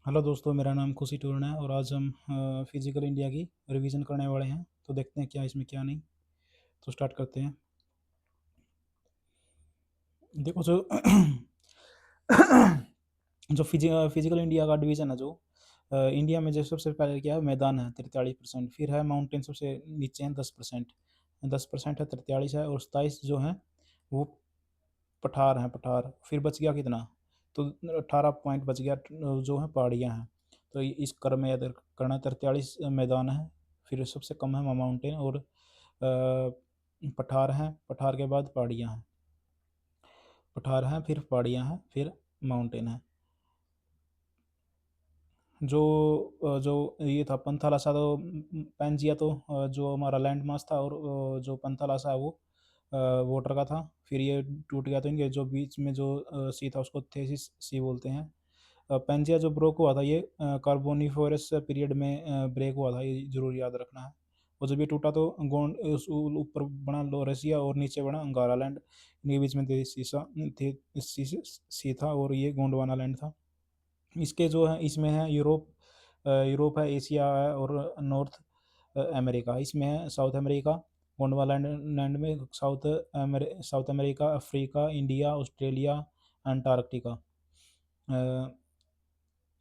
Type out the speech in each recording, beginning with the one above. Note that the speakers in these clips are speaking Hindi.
हेलो दोस्तों, मेरा नाम खुशी टूरन है और आज हम फिजिकल इंडिया की रिवीजन करने वाले हैं। तो देखते हैं क्या इसमें क्या नहीं। तो स्टार्ट करते हैं। देखो जो जो फिजिकल इंडिया का डिवीज़न है, जो इंडिया में जो सबसे पहले क्या है, मैदान है 43%, फिर है माउंटेन सबसे नीचे हैं 10%। 10% है, 43 है, और 27 जो है वो पठार हैं, पठार। फिर बच गया कितना, तो 18 पॉइंट बच गया जो है पहाड़ियाँ हैं। तो इस क्रम में अगर करना 43 मैदान है, फिर सबसे कम है माउंटेन, और पठार हैं, पठार के बाद पहाड़ियाँ हैं, पठार हैं फिर पहाड़ियाँ हैं फिर माउंटेन है। जो ये था पंथालासा, तो पैंजिया तो जो हमारा लैंड मास था, और जो पंथालासा है वो वाटर का था। फिर ये टूट गया, तो इनके जो बीच में जो सी था उसको थेसिस सी बोलते हैं। पैंजिया जो ब्रोक हुआ था, ये कार्बोनिफोरस पीरियड में ब्रेक हुआ था, ये जरूर याद रखना है। और जब ये टूटा तो गोंड ऊपर बना लोरेसिया और नीचे बना अंगारा लैंड। इनके बीच में सी था, और ये गोंडवाना लैंड था। इसके जो है इसमें है यूरोप, यूरोप है, एशिया है, और नॉर्थ अमेरिका इसमें है। साउथ अमेरिका गोंडवाना लैंड में south America, Africa, India, Australia, Antarctica.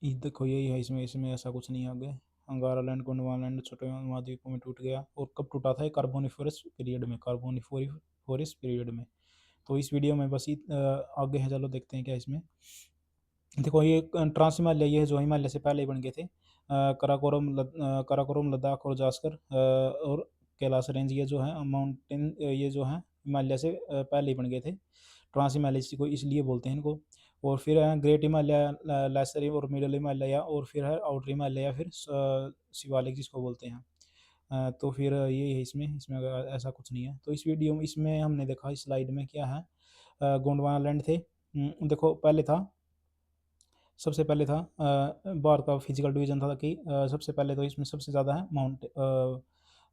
ये देखो यही है, इसमें इसमें ऐसा कुछ नहीं है आगे। अंगारा लैंड, गोंडवाना लैंड छोटे महाद्वीपों में टूट गया। और कब टूटा था, कार्बोनिफोरस पीरियड में, कार्बोनिफोरस पीरियड में। तो इस वीडियो में बस आगे है, चलो देखते हैं क्या इसमें। देखो ये ट्रांस हिमालय, ये जो हिमालय से पहले ही बन गए थे। कराकोरम, लद्दाख और जास्कर और कैलाश रेंज, ये जो है माउंटेन, ये जो है हिमालय से पहले ही बन गए थे। ट्रांस हिमालय को इसलिए बोलते हैं इनको। और फिर है ग्रेट हिमालय, लेसर और मिडल हिमालय, और फिर है आउटर हिमालय, या फिर शिवालिक जिसको बोलते हैं। तो फिर ये है इसमें इसमें ऐसा कुछ नहीं है। तो इस वीडियो में इसमें हमने देखा, इस स्लाइड में क्या है, गोंडवाना लैंड थे। देखो पहले था, सबसे पहले था भारत का फिजिकल डिवीजन था कि सबसे पहले तो इसमें सबसे ज़्यादा है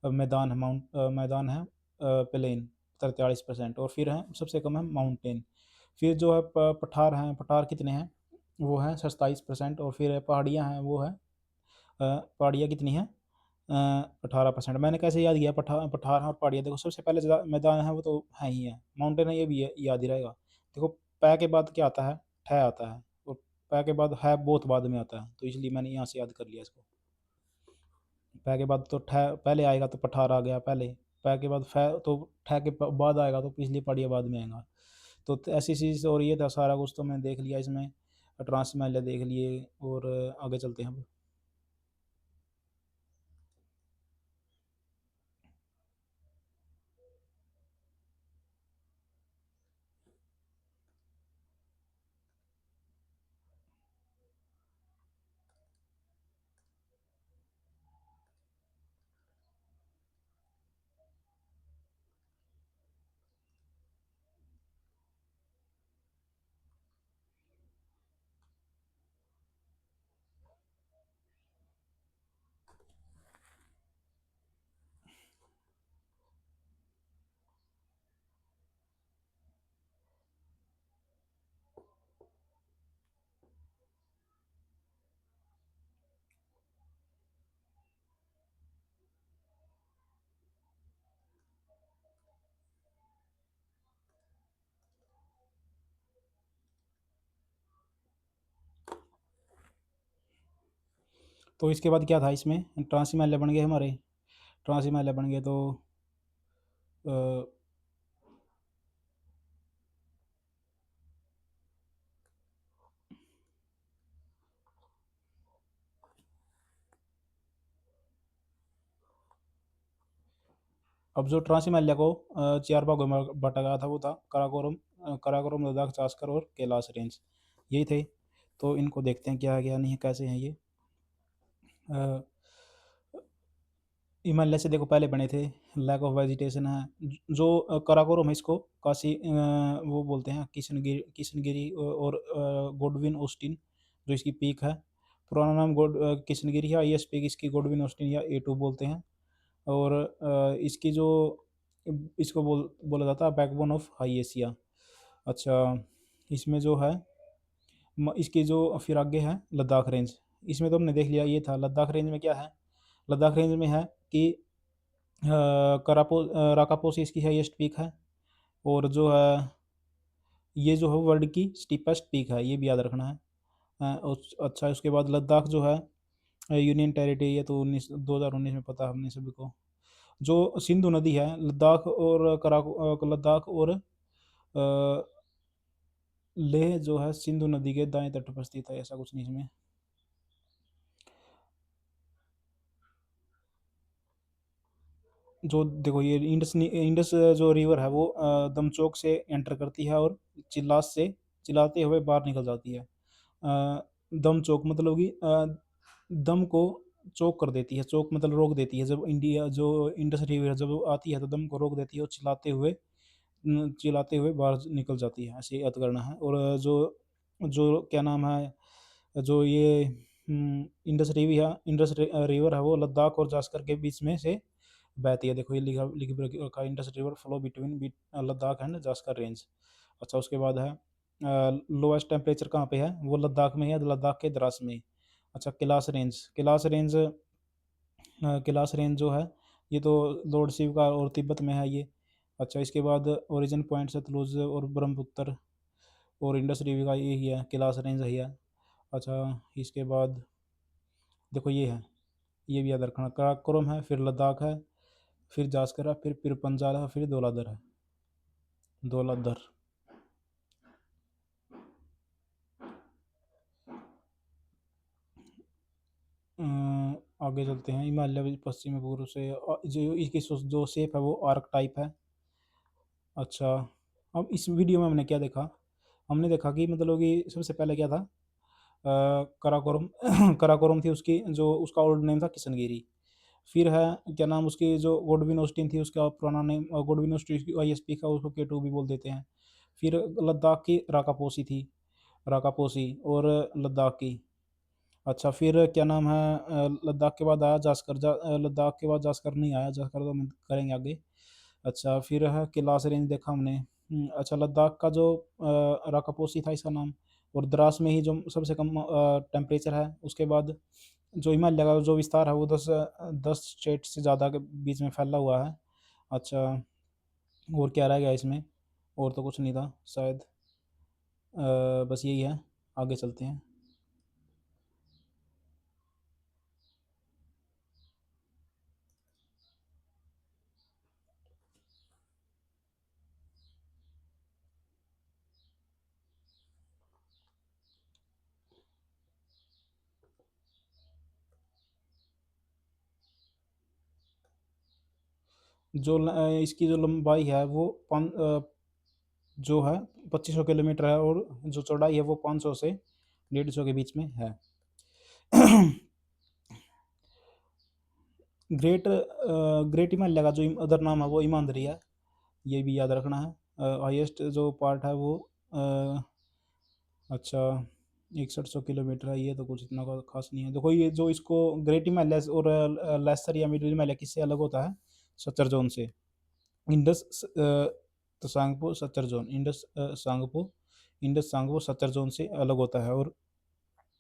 मैदान है, मैदान है प्लेन 43%, और फिर है सबसे कम है माउंटेन। फिर जो है पठार हैं, पठार कितने हैं, वो हैं 27%। और फिर पहाड़ियाँ हैं, वो है पहाड़ियाँ कितनी हैं, 18%। मैंने कैसे याद किया, पठार और पहाड़ियाँ। देखो सबसे पहले जो मैदान है वो तो है ही है, माउंटेन है ये भी है, याद ही रहेगा। देखो पै के बाद क्या आता है, ठह आता है, और पै के बाद है बहुत बाद में आता है, तो इसलिए मैंने यहाँ से याद कर लिया इसको। पै के बाद तो ठह पहले आएगा, तो पठार आ गया पहले। पै के बाद फै, तो ठह के बाद आएगा, तो पिछली पहाड़ियाँ बाद में आएगा। तो ऐसी चीज़, और ये था सारा कुछ तो मैंने देख लिया इसमें। ट्रांस हिमालय देख लिए, और आगे चलते हैं अब। तो इसके बाद क्या था इसमें, ट्रांस हिमालय बन गए हमारे। ट्रांस हिमालय बन गए, तो अ, अब जो ट्रांस हिमालय को चार भागों में बांटा गया था, वो था काराकोरम, लद्दाख, चास्कर और कैलाश रेंज, यही थे। तो इनको देखते हैं क्या है क्या नहीं है, कैसे हैं ये। अ, हिमालय से देखो पहले बने थे, लैक ऑफ वेजिटेशन है। जो काराकोरम है, इसको काशी वो बोलते हैं, किशनगिरी और गोडविन ऑस्टिन, जो इसकी पीक है। पुराना नाम किशनगिरी है, ये पीक इसकी गोडविन ऑस्टिन या A2 बोलते हैं। और इसकी जो इसको बोला जाता है बैकबोन ऑफ हाई एशिया। अच्छा, इसमें जो है इसकी जो फिर आगे है लद्दाख रेंज। इसमें तो हमने देख लिया ये था। लद्दाख रेंज में क्या है, लद्दाख रेंज में है कि राकापोसी इसकी हाईएस्ट पीक है, और जो है ये जो है वर्ल्ड की स्टीपेस्ट पीक है, ये भी याद रखना है। अच्छा, उसके बाद लद्दाख जो है यूनियन टेरिटरी है, तो 2019 में पता है हमने सभी को। जो सिंधु नदी है, लद्दाख और लेह जो है सिंधु नदी के दाएं तट पर स्थित है, ऐसा कुछ नहीं इसमें। जो देखो ये इंडस जो रिवर है वो दमचौक से एंटर करती है और चिल्लास से चिल्लाते हुए बाहर निकल जाती है। दम चौक मतलब कि दम को चौक कर देती है, चौक मतलब रोक देती है। जब इंडिया जो इंडस रिवर जब आती है तो दम को रोक देती है और चिल्लाते हुए बाहर निकल जाती है, ऐसे याद करना है। और जो जो क्या नाम है, जो ये इंडस रिवर है वो लद्दाख और जास्कर के बीच में से बहती है। देखो ये लिखा लिख भी रखा, Indus river flow between Ladakh and Zanskar range. अच्छा, उसके बाद है लोएस्ट टेम्परेचर कहाँ पे है, वो लद्दाख में है, लद्दाख के द्रास में। अच्छा, कैलाश रेंज जो है ये तो लॉर्ड शिव का और तिब्बत में है ये। अच्छा, इसके बाद ओरिजिन पॉइंट सतलुज और ब्रह्मपुत्र और इंडस रिवर का यही है, कैलाश रेंज है। अच्छा, इसके बाद देखो ये है, ये भी याद रखना, काराकोरम है, फिर लद्दाख है, फिर जास्कर है, फिर पंजाल है, फिर धौलाधर है, धौलाधर। आगे चलते हैं। हिमालय पश्चिमी पूर्व से जो इसकी जो शेप है वो आर्क टाइप है। अच्छा, अब इस वीडियो में हमने क्या देखा, हमने देखा कि मतलब कि सबसे पहले क्या था, कराकोरम कराकोरम थी उसकी, जो उसका ओल्ड नेम था किशनगिरी। फिर है क्या नाम, उसकी जो गोडविन ऑस्टिन थी उसका पुराना नेम गोडविन ऑस्टिन की आईएसपी का, उसको के टू भी बोल देते हैं। फिर लद्दाख की राकापोसी थी, राकापोसी और लद्दाख की। अच्छा, फिर क्या नाम है, लद्दाख के बाद आया जास्कर, लद्दाख के बाद जास्कर नहीं आया, जास्कर तो हम करेंगे आगे। अच्छा, फिर है कैलाश रेंज देखा हमने। अच्छा, लद्दाख का जो राकापोसी था इसका नाम, और द्रास में ही जो सबसे कम टेम्परेचर है। उसके बाद जो हिमालय का जो विस्तार है वो 10 स्टेट से ज़्यादा के बीच में फैला हुआ है। अच्छा, और क्या रह गया इसमें, और तो कुछ नहीं था शायद, बस यही है। आगे चलते हैं। इसकी जो लंबाई है वो जो है 2500 किलोमीटर है, और जो चौड़ाई है वो 500 से 150 के बीच में है। ग्रेट हिमालय का जो अदर नाम है वो ईमानदारी है, ये भी याद रखना है। हाईएस्ट जो पार्ट है वो अच्छा 6100 किलोमीटर है, ये तो कुछ इतना खास नहीं है। देखो ये जो इसको ग्रेट हिमालय और लेसर या मिडिल हिमालय किससे अलग होता है, सच्चर जोन से। Indus Tsangpo suture zone, Indus Tsangpo suture zone से अलग होता है। और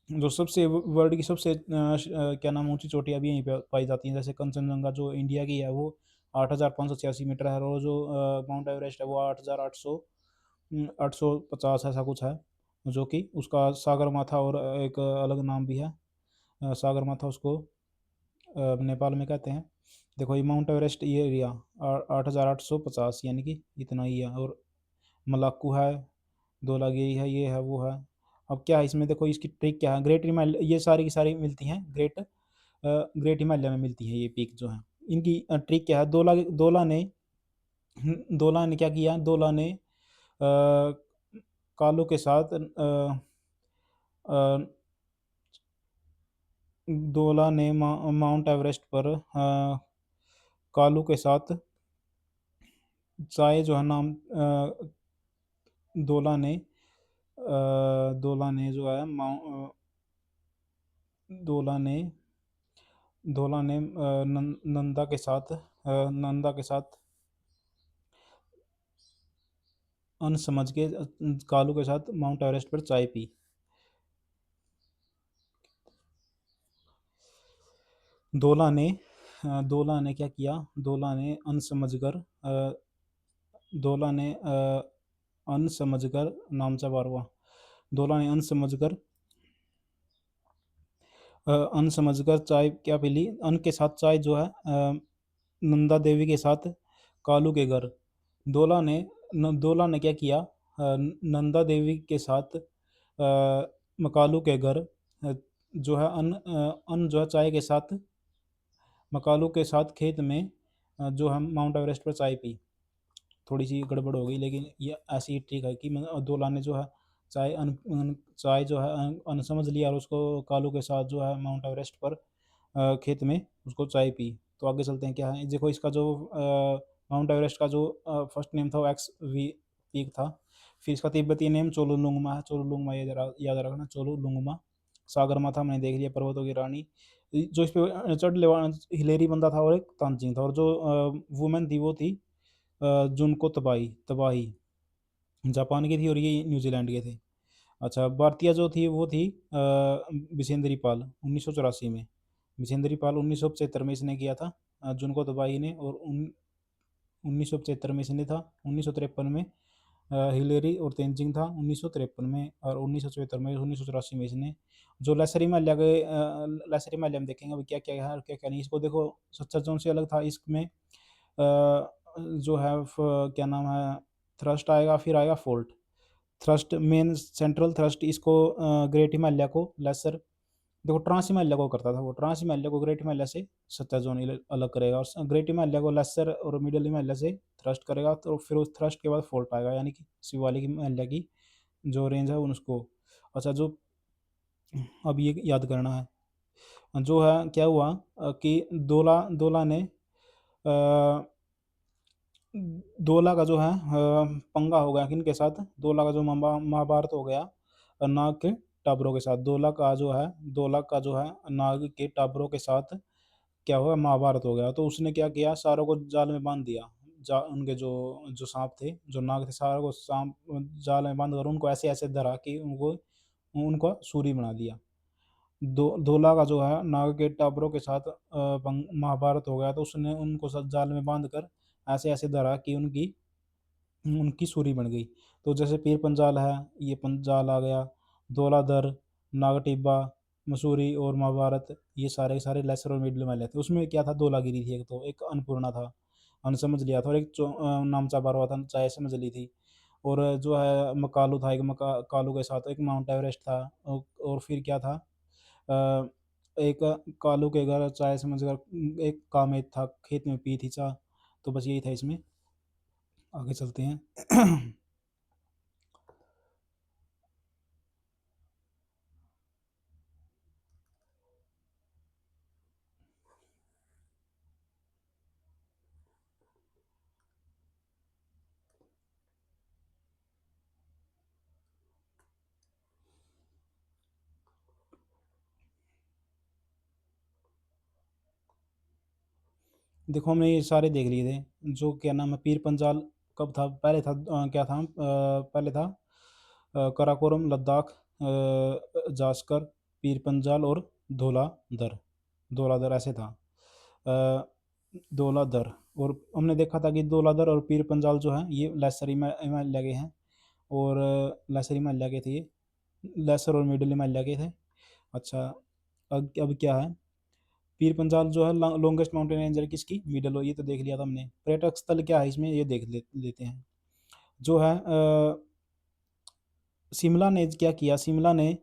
जो सबसे वर्ल्ड की सबसे क्या नाम ऊंची चोटियाँ भी यहीं पे पाई जाती हैं। जैसे कंचनजंगा जो इंडिया की है वो 8586 मीटर है, और जो माउंट एवरेस्ट है वो 850 ऐसा कुछ है, जो कि उसका सागर माथा और एक अलग नाम भी है, सागर माथा उसको नेपाल में कहते हैं। देखो ये माउंट एवरेस्ट ये एरिया 8850 यानी कि इतना ही है। और मलाक्कू है, धौलागिरी है, ये है वो है। अब क्या है इसमें, देखो इसकी ट्रिक क्या है, ग्रेट हिमालय ये सारी की सारी मिलती हैं ग्रेट हिमालय में मिलती हैं ये पीक जो है। इनकी ट्रिक क्या है, दोला ने क्या किया, दोला ने कालो के साथ अ, दोला ने माउंट एवरेस्ट पर कालू के साथ चाय जो है नाम, दोला ने जो है दोला ने नंदा के साथ अन समझ के कालू के साथ माउंट एवरेस्ट पर चाय पी। दोला ने क्या किया, दोला ने अनसमझकर दोला ने अनसमझकर नामचा बारवा, दोला ने अनसमझकर चाय क्या पी ली, अन के साथ चाय जो है नंदा देवी के साथ कालू के घर। दोला ने क्या किया, नंदा देवी के साथ मकालू के घर जो है अन जो है चाय के साथ मकालू के साथ खेत में जो हम माउंट एवरेस्ट पर चाय पी। थोड़ी सी गड़बड़ हो गई, लेकिन ये ऐसी ही ठीक है कि दोला ने जो है चाय जो है अन समझ लिया और उसको कालू के साथ जो है माउंट एवरेस्ट पर खेत में उसको चाय पी। तो आगे चलते हैं, क्या है देखो इसका जो माउंट एवरेस्ट का जो फर्स्ट नेम था वो एक्स वी पीक था। फिर इसका तिब्बती नेम चोलुलुंगमा है, चोलुलुंगमा याद रखना, चोलुलुंगमा। सागरमाथा मैंने देख लिया, पर्वतों की रानी। जो इस पे चढ़ने वाला हिलेरी बंदा था और एक तानजिंग था, और जो वुमेन थी वो थी जुनको तबाही तबाही जापान की थी, और ये न्यूजीलैंड के थे। अच्छा, भारतीय जो थी वो थी बिसेंद्री पाल 1984 में। बिसेंद्री पाल 1975 में इसने किया था जुनको तबाही ने, और 1975 में इसने था। 1953 में हिलेरी और तेंजिंग था 1953 में, और 1974 में 1984 में इसने। जो लेसर हिमालय के लेसर हिमालय में देखेंगे अभी क्या क्या है और क्या क्या नहीं। इसको देखो, सच्चा जोन से अलग था, इसमें जो है क्या नाम है, थ्रस्ट आएगा, फिर आएगा fault. Thrust main central thrust इसको ग्रेट हिमालय को लेसर, देखो ट्रांस हिमालय को करता था वो, ट्रांस हिमालय को ग्रेट हिमालय से सत्ता जोन अलग करेगा, और ग्रेट हिमालय को लेसर और मिडल हिमालय से थ्रस्ट करेगा। तो फिर उस थ्रस्ट के बाद फोल्ट आएगा, यानी कि शिवालिक हिमालय की जो रेंज है उसको। अच्छा, जो अब ये याद करना है, जो है क्या हुआ कि दोला दोला ने दोला का जो है पंगा हो गया किन के साथ, दोला का जो महाभारत हो गया नाग के टाबरों के साथ। दोला का जो है नाग के टाबरों के साथ क्या हुआ, महाभारत हो गया। तो उसने क्या किया, सारों को जाल में बांध दिया। उनके जो जो सांप थे, जो नाग थे, सारों को सांप जाल में बांध कर उनको ऐसे ऐसे धरा कि उनको उनको सूरी बना दिया। धोला का जो है नाग के टाबरों के साथ महाभारत हो गया, तो उसने उनको सब जाल में बांध कर ऐसे ऐसे धरा कि उनकी उनकी सूरी बन गई। तो जैसे पीर पंजाल है, ये पंजाल आ गया, धौलाधर, नागटिब्बा, मसूरी और महाभारत, ये सारे के सारे लेसर और मिडिल में थे। उसमें क्या था, धौलागिरी थी, एक तो एक अन्नपूर्णा था, अन्न समझ लिया था, और एक नामचा बारवा था, चाय समझ ली थी। और जो है मकालू था, एक कालू के साथ एक माउंट एवरेस्ट था। और फिर क्या था, अ, एक कालू के घर चाय समझ कर एक कामेत था, खेत में पी थी चाय। तो बस यही था इसमें, आगे चलते हैं। देखो हमने ये सारे देख लिए थे। जो क्या नाम है, पीर पंजाल कब था, पहले था क्या था, पहले था काराकोरम, लद्दाख, जास्कर, पीर पंजाल और धौलाधर। धौलाधर ऐसे था, अ, धौलाधर। और हमने देखा था कि धौलाधर और पीर पंजाल जो है ये लेसर हिमालय के हैं, और लेसर हिमालय के थे ये, लेसर और मिडिल हिमालय के थे। अच्छा, अब क्या है, पीर पंजाल जो है लॉन्गेस्ट माउंटेन रेंज है किसकी, मिडल, ये तो देख लिया था हमने। पर्यटक स्थल क्या है इसमें, ये देख लेते हैं। जो है शिमला ने क्या किया, शिमला ने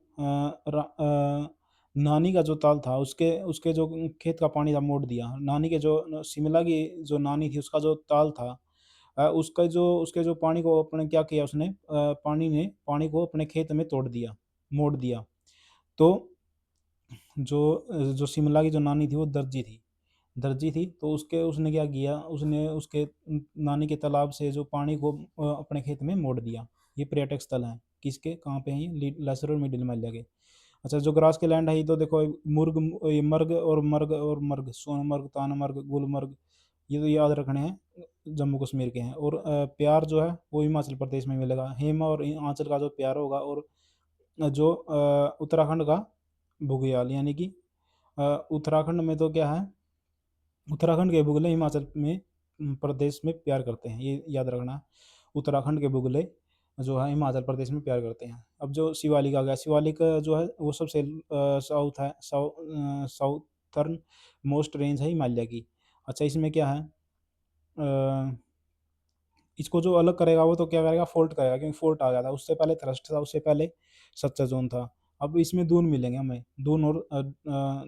नानी का जो ताल था उसके उसके जो खेत का पानी था मोड़ दिया। नानी के जो शिमला की जो नानी थी उसका जो ताल था, उसका जो उसके जो पानी को अपने क्या किया उसने, पानी को अपने खेत में तोड़ दिया, मोड़ दिया। तो जो शिमला की जो नानी थी वो दर्जी थी। तो उसने क्या किया, उसने उसके नानी के तालाब से जो पानी को अपने खेत में मोड़ दिया। ये पर्यटक स्थल है किसके, कहाँ पे हैं ये, लेसर और मिडिल हिमालय के। अच्छा, जो ग्रास के लैंड है ये तो देखो, ये मर्ग, सोनमर्ग, तानमर्ग, गुलमर्ग, ये तो याद रखने हैं, जम्मू कश्मीर के हैं। और प्यार जो है वो हिमाचल प्रदेश में मिलेगा, हेमा और आंचल का जो प्यार होगा। और जो उत्तराखंड का बुग्याल, यानी कि उत्तराखंड में तो क्या है, उत्तराखंड के बुगले हिमाचल में प्रदेश में प्यार करते हैं, ये याद रखना। उत्तराखंड के बुगले जो है हिमाचल प्रदेश में प्यार करते हैं। अब जो शिवालिक आ गया, शिवालिक जो है वो सबसे साउथ है, साउथर्न मोस्ट रेंज है हिमालय की। अच्छा, इसमें क्या है, अ, इसको जो अलग करेगा वो तो क्या करेगा, फोल्ट करेगा, क्योंकि फोल्ट आ गया था, उससे पहले थ्रस्ट था, उससे पहले सच्चा जोन था। अब इसमें दून मिलेंगे हमें, दून और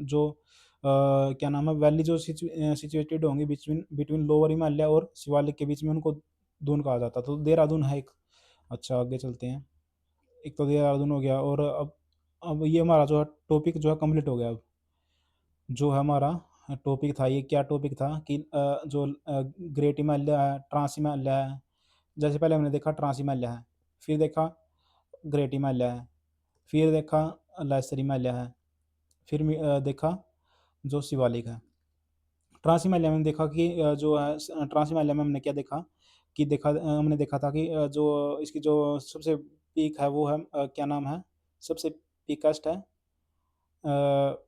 जो क्या नाम है, वैली जो सिचुएटेड होंगी बिटवीन बिटवीन लोअर हिमालय और शिवालिक के बीच में, उनको दून कहा जाता। तो देहरादून है एक। अच्छा, आगे चलते हैं। एक तो देहरादून हो गया, और अब ये हमारा जो है टॉपिक जो है कंप्लीट हो गया। अब जो है हमारा टॉपिक था, ये क्या टॉपिक था कि जो ग्रेट हिमालय है, ट्रांस हिमालय है। जैसे पहले हमने देखा ट्रांस हिमालय है, फिर देखा ग्रेट हिमालय है, फिर देखा लेसर हिमालय है, फिर देखा जो शिवालिक है। ट्रांस हिमालय में हमने देखा कि जो है ट्रांस हिमालय में हमने क्या देखा कि हमने देखा था कि जो इसकी जो सबसे पीक है वो है क्या नाम है, सबसे पीकेस्ट है। अ,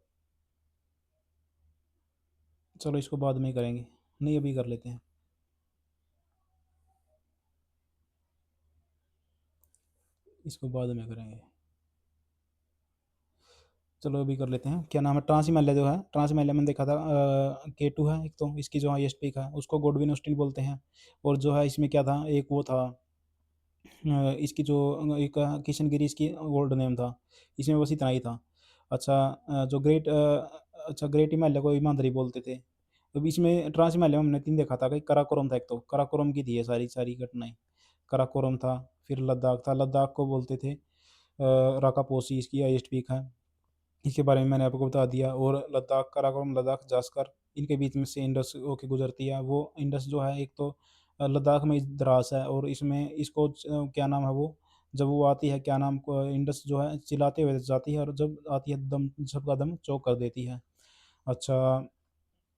चलो इसको बाद में ही करेंगे, नहीं अभी कर लेते हैं, इसको बाद में करेंगे। चलो अभी कर लेते हैं। क्या नाम है, ट्रांस हिमालय जो है, ट्रांस हिमालय में देखा था K2 है एक, तो इसकी जो हाईएस्ट पीक है उसको गोडविन ऑस्टिन बोलते हैं। और जो है इसमें क्या था, एक वो था इसकी जो एक किशन गिरी इसकी ओल्ड नेम था, इसमें बस इतना ही था। अच्छा, जो अच्छा ग्रेट हिमालय को हिमाद्री बोलते थे। तो इसमें ट्रांस हिमालय में हमने तीन देखा था कि कराकोरम था, एक तो कराकोरम की थी ये सारी सारी घटनाएं। कराकोरम था, फिर लद्दाख था, लद्दाख को बोलते थे राकापोसी, इसकी हाईएस्ट पीक है। इसके बारे में मैंने आपको बता दिया। और लद्दाख, काराकोरम, लद्दाख, जास्कर, इनके बीच में से इंडस होके गुजरती है। वो इंडस जो है एक तो लद्दाख में द्रास है, और इसमें इसको क्या नाम है वो, जब वो आती है क्या नाम को, इंडस जो है चिल्लाते हुए जाती है, और जब आती है दम सबका दम चौक कर देती है। अच्छा,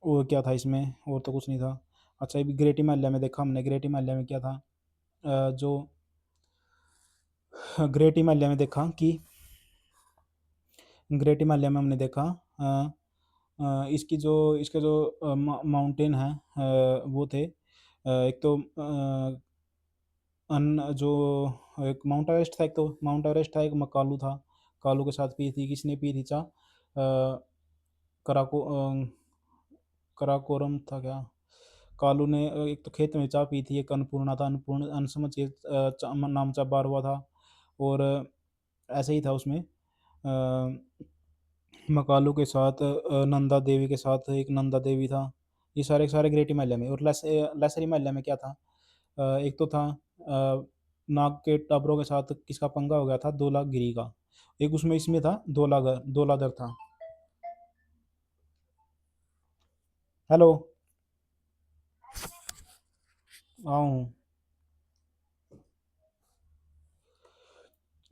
और क्या था इसमें, और तो कुछ नहीं था। अच्छा, ये भी ग्रेट हिमालय में देखा हमने, ग्रेट हिमालय में क्या था, जो ग्रेट हिमालय में देखा कि ग्रेट हिमालय में हमने देखा इसकी जो इसके जो माउंटेन है वो थे एक तो जो एक माउंट एवरेस्ट था, एक तो माउंट एवरेस्ट था, एक मकालू था। कालू के साथ पी थी, किसने पी थी चाह, कराको कराकोरम था क्या, कालू ने एक तो खेत में चाय पी थी, एक अन्नपूर्णा था, अन्नपूर्ण अन्न समझ के नाम चा बार हुआ था। और ऐसे ही था उसमें मकालू के साथ नंदा देवी के साथ एक नंदा देवी था। ये सारे के सारे ग्रेट हिमालय में। और लेसर हिमालय में क्या था, एक तो था नाग के टाबरों के साथ किसका पंगा हो गया था, दो लाख गिरी का। एक उसमें इसमें था दो लादर था। हेलो, आऊँ,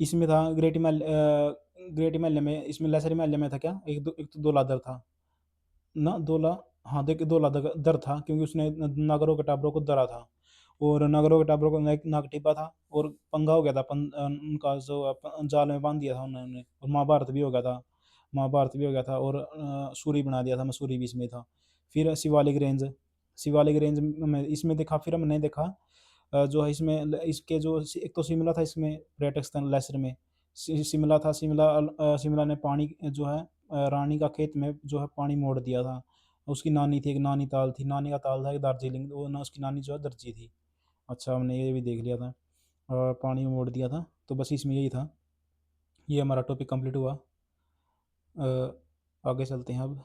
इसमें था ग्रेट हिमालय में, इसमें लेसर हिमालय में था क्या, एक तो दो लादर था ना, हाँ देख, दो लादर दर था, क्योंकि उसने नागरों के टाबरों को दरा था। और नागरों के टाबरों को नाग टिपा था, और पंगा हो गया था, उनका जो जाल में बांध दिया था उन्होंने, और महाभारत भी हो गया था, महाभारत भी हो गया था। और सूरी बना दिया था, मसूरी भी इसमें था। फिर शिवालिक रेंज, शिवालिक रेंज में इसमें देखा, फिर हमने देखा जो है इसमें इसके जो एक तो शिमला था इसमें, पर्यटक स्थल लेसर में शिमला था। शिमला ने पानी जो है रानी का खेत में जो है पानी मोड़ दिया था। उसकी नानी थी, एक नानी ताल थी, नानी का ताल था एक दार्जिलिंग, वो ना उसकी नानी जो है दर्जी थी। अच्छा, हमने ये भी देख लिया था, और पानी में मोड़ दिया था। तो बस इसमें यही था, ये हमारा टॉपिक कंप्लीट हुआ। आगे चलते हैं अब।